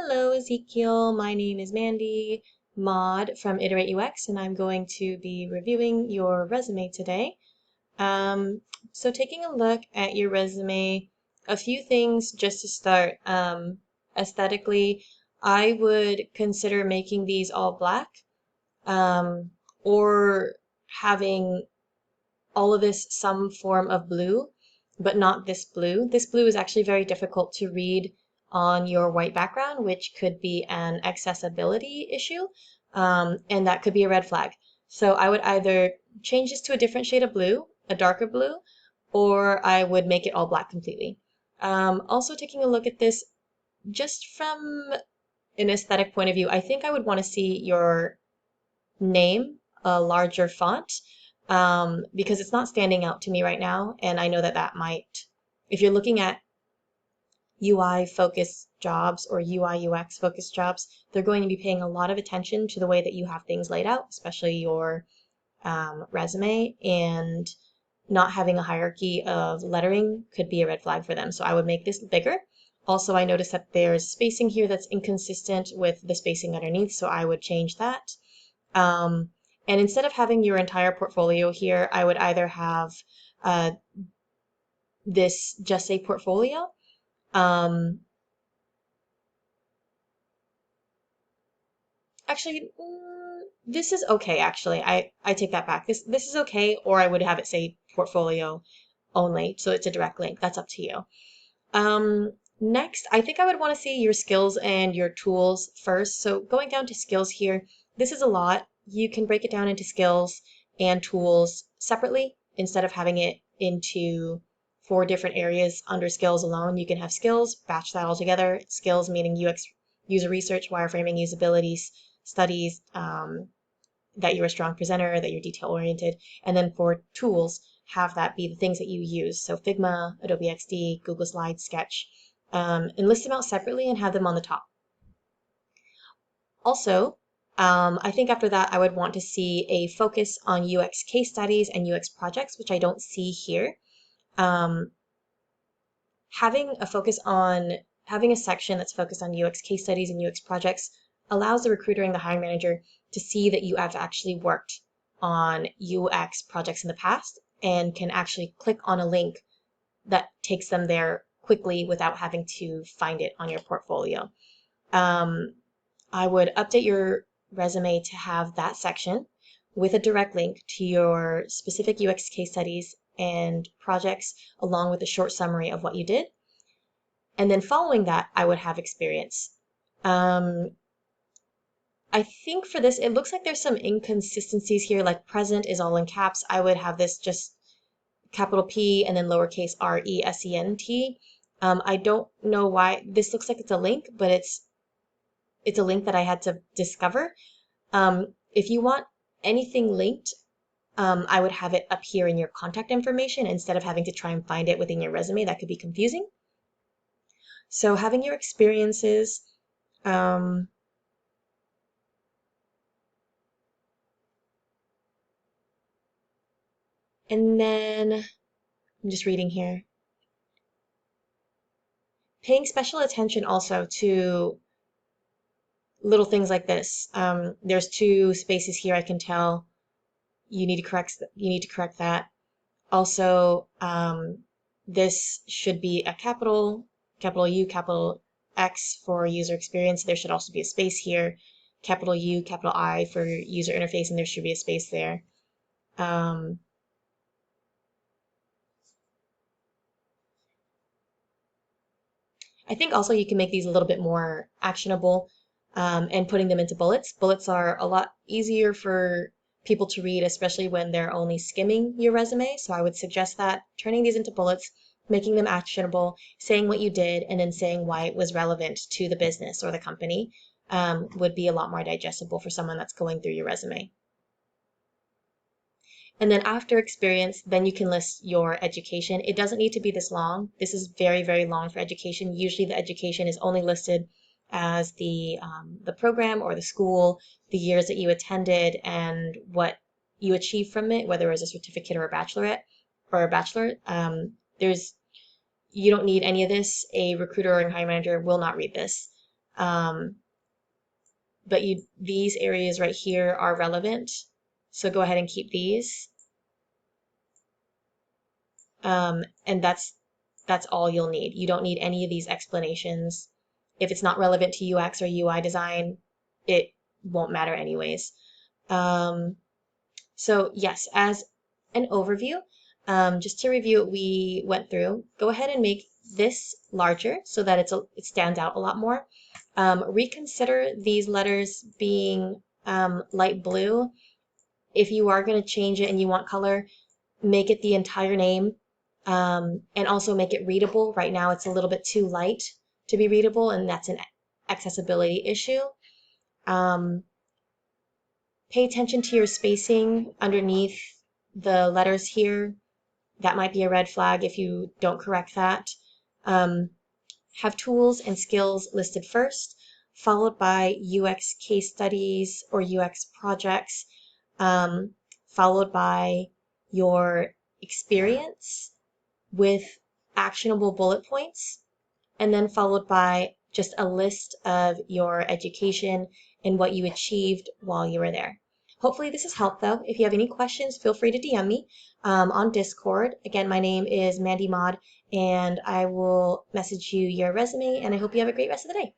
Hello, Ezekiel. My name is Mandy Maud from Iterate UX, and I'm going to be reviewing your resume today. So taking a look at your resume, a few things just to start. Aesthetically, I would consider making these all black, or having all of this some form of blue, but not this blue. This blue is actually very difficult to read on your white background, which could be an accessibility issue, and that could be a red flag. So I would either change this to a different shade of blue, a darker blue, or I would make it all black completely. Also taking a look at this, just from an aesthetic point of view, I think I would want to see your name a larger font, because it's not standing out to me right now. And I know that that might, if you're looking at UI focused jobs or UI UX focused jobs, they're going to be paying a lot of attention to the way that you have things laid out, especially your resume, and not having a hierarchy of lettering could be a red flag for them. So I would make this bigger. Also, I noticed that there's spacing here that's inconsistent with the spacing underneath, so I would change that. And instead of having your entire portfolio here, I would either have this just say portfolio. Actually, this is okay, actually. I take that back. This is okay, or I would have it say portfolio only, so it's a direct link. That's up to you. Next, I think I would want to see your skills and your tools first. So going down to skills here, this is a lot. You can break it down into skills and tools separately instead of having it into 4 different areas under skills alone. You can have skills, batch that all together. Skills meaning UX, user research, wireframing, usability studies, that you're a strong presenter, that you're detail oriented. And then for tools, have that be the things that you use. So Figma, Adobe XD, Google Slides, Sketch, and list them out separately and have them on the top. Also, I think after that, I would want to see a focus on UX case studies and UX projects, which I don't see here. Having a section that's focused on UX case studies and UX projects allows the recruiter and the hiring manager to see that you have actually worked on UX projects in the past and can actually click on a link that takes them there quickly without having to find it on your portfolio. I would update your resume to have that section with a direct link to your specific UX case studies and projects, along with a short summary of what you did. And then following that, I would have experience. I think for this, it looks like there's some inconsistencies here, like present is all in caps. I would have this just capital P and then lowercase RESENT. I don't know why this looks like it's a link, but it's a link that I had to discover. If you want anything linked, I would have it up here in your contact information instead of having to try and find it within your resume. That could be confusing. So having your experiences, and then I'm just reading here. Paying special attention also to little things like this. There's 2 spaces here. I can tell you need to correct that. Also, this should be a capital U, capital X for user experience. There should also be a space here. Capital U, capital I for user interface, and there should be a space there. I think also you can make these a little bit more actionable, and putting them into bullets. Bullets are a lot easier for people to read, especially when they're only skimming your resume. So I would suggest that turning these into bullets, making them actionable, saying what you did, and then saying why it was relevant to the business or the company, would be a lot more digestible for someone that's going through your resume. And then after experience, then you can list your education. It doesn't need to be this long. This is very, very long for education. Usually the education is only listed as the program or the school, the years that you attended, and what you achieved from it, whether it was a certificate or a bachelorette or a bachelor. You don't need any of this. A recruiter or a hiring manager will not read this. But these areas right here are relevant. So go ahead and keep these. And that's all you'll need. You don't need any of these explanations. If it's not relevant to UX or UI design, it won't matter anyways. So yes, as an overview, just to review what we went through, go ahead and make this larger so that it stands out a lot more. Reconsider these letters being light blue. If you are going to change it and you want color, make it the entire name, and also make it readable. Right now it's a little bit too light to be readable, and that's an accessibility issue. Pay attention to your spacing underneath the letters here. That might be a red flag if you don't correct that. Have tools and skills listed first, followed by UX case studies or UX projects, followed by your experience with actionable bullet points, and then followed by just a list of your education and what you achieved while you were there. Hopefully this has helped though. If you have any questions, feel free to DM me on Discord. Again, my name is Mandy Mod, and I will message you your resume, and I hope you have a great rest of the day.